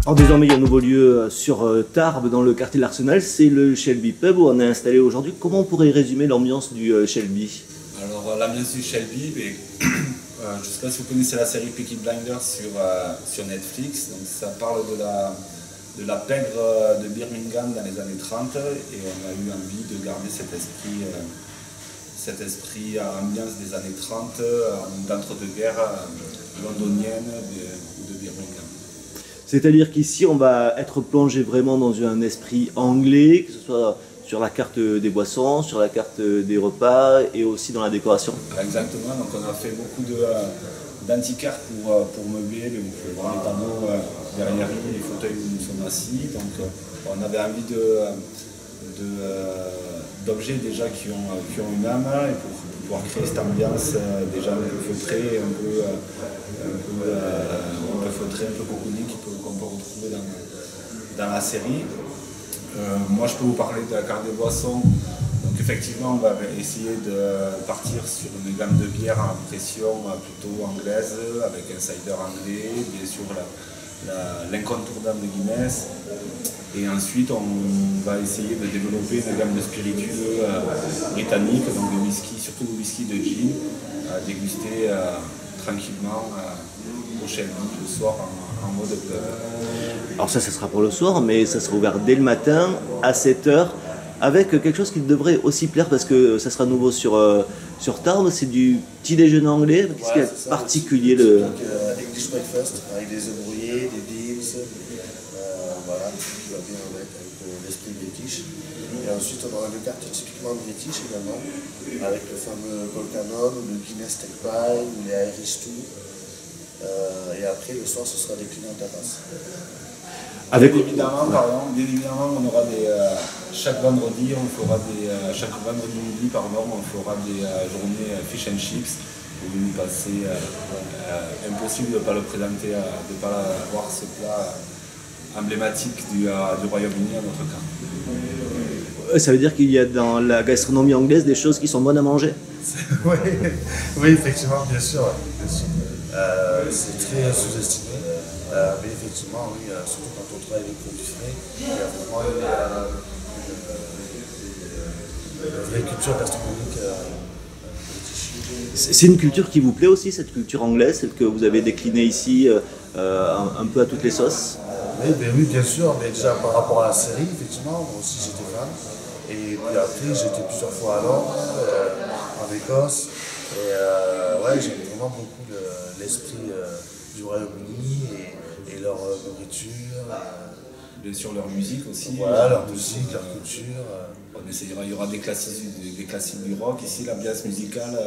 Alors désormais, il y a un nouveau lieu sur Tarbes, dans le quartier de l'Arsenal, c'est le Shelby Pub où on est installé aujourd'hui. Comment on pourrait résumer l'ambiance du Shelby? Alors l'ambiance du Shelby, je ne sais pas si vous connaissez la série Peaky Blinders sur Netflix. Donc ça parle de la pègre de Birmingham dans les années 30 et on a eu envie de garder cet esprit à ambiance des années 30 d'entre-deux-guerres londonienne ou de Birmingham. C'est-à-dire qu'ici, on va être plongé vraiment dans un esprit anglais, que ce soit sur la carte des boissons, sur la carte des repas et aussi dans la décoration. Exactement, donc on a fait beaucoup d'antiquaires pour meubler, donc voir les panneaux derrière nous, les fauteuils où nous sommes assis. Donc on avait envie d'objets déjà qui ont une âme et pour pouvoir créer cette ambiance déjà un peu feutrée, un peu feutrée, un peu cocooning qu'on peut retrouver dans la série. Moi je peux vous parler de la carte des boissons. Donc effectivement on va essayer de partir sur une gamme de bières à pression plutôt anglaise, avec un cider anglais, bien sûr l'incontournable de Guinness. Et ensuite on va essayer de développer une gamme de spiritueux britanniques, donc de whisky, surtout de whisky de gin, à déguster tranquillement au Shelby le soir en mode pub. Alors ça sera pour le soir, mais ça sera ouvert dès le matin à 7 h avec quelque chose qui devrait aussi plaire parce que ça sera nouveau sur Tarbes, c'est du petit déjeuner anglais. Qu'est-ce qu'il y a de particulier English breakfast avec des œufs brouillés, des beans, voilà, qui va bien avec l'esprit british. Et ensuite on aura une carte typiquement british également, avec le fameux Colcanon, ou le Guinness Steak Pie, ou les Irish Stew. Et après le soir ce sera décliné en tapas. Avec... Bien évidemment, on aura chaque vendredi midi, on fera des journées fish and chips où nous passer impossible de ne pas le présenter, de ne pas avoir ce plat emblématique du Royaume-Uni à notre carte. Ça veut dire qu'il y a dans la gastronomie anglaise des choses qui sont bonnes à manger? Oui, effectivement, bien sûr. C'est très sous-estimé. Mais effectivement, oui, surtout quand on travaille avec produits frais, il y a vraiment une vraie culture gastronomique. C'est une culture qui vous plaît aussi, cette culture anglaise, celle que vous avez déclinée ici un peu à toutes les sauces? Oui, bien sûr, mais déjà par rapport à la série, effectivement, moi aussi j'étais fan. Et puis après, j'étais plusieurs fois à Londres, en Écosse. Et ouais, j'aime vraiment beaucoup l'esprit du Royaume-Uni et leur nourriture. Bien sûr leur musique aussi. Voilà, leur musique, leur culture. Il y aura des classiques du rock. Ici, l'ambiance musicale,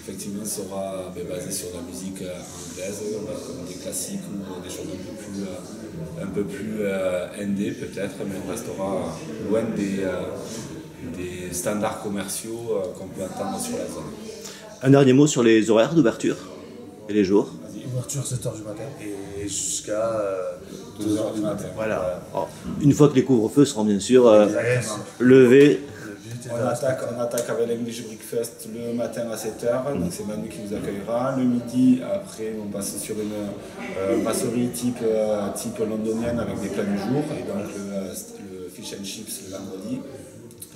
effectivement, sera basée sur la musique anglaise, comme des classiques ou des choses un peu plus indé peut-être, mais on restera loin des standards commerciaux qu'on peut attendre sur la zone. Un dernier mot sur les horaires d'ouverture et les jours? Ouverture 7h du matin et jusqu'à 2h du matin. Voilà. Alors, une fois que les couvre-feux seront bien sûr levés. On attaque avec l'English Breakfast le matin à 7 h, donc c'est Manu qui vous accueillera. Le midi, après, on passe sur une brasserie type londonienne avec des plats du jour, et donc le fish and chips le vendredi.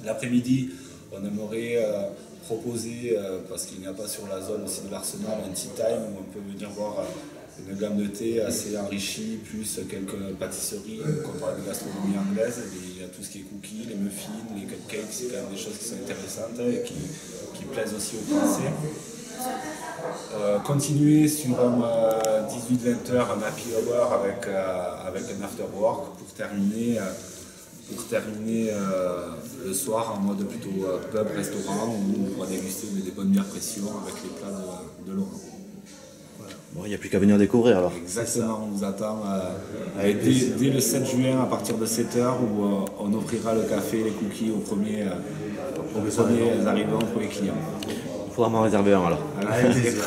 L'après-midi, on aimerait proposer, parce qu'il n'y a pas sur la zone aussi de l'Arsenal, un tea time où on peut venir voir une gamme de thé assez enrichie, plus quelques pâtisseries, comparé à la gastronomie anglaise. Il y a tout ce qui est cookies, les muffins, les cupcakes, c'est quand même des choses qui sont intéressantes et qui plaisent aussi aux Français. Continuer sur 18-20 h un happy hour avec un after work pour terminer le soir en mode plutôt pub, restaurant, où on pourra déguster des bonnes bières pression avec les plats de Laurent. Bon, il n'y a plus qu'à venir découvrir alors. Exactement, on vous attend dès le 7 juin à partir de 7 h où on offrira le café et les cookies aux premiers arrivants, aux premiers clients. Il faudra m'en réserver un alors. Avec plaisir.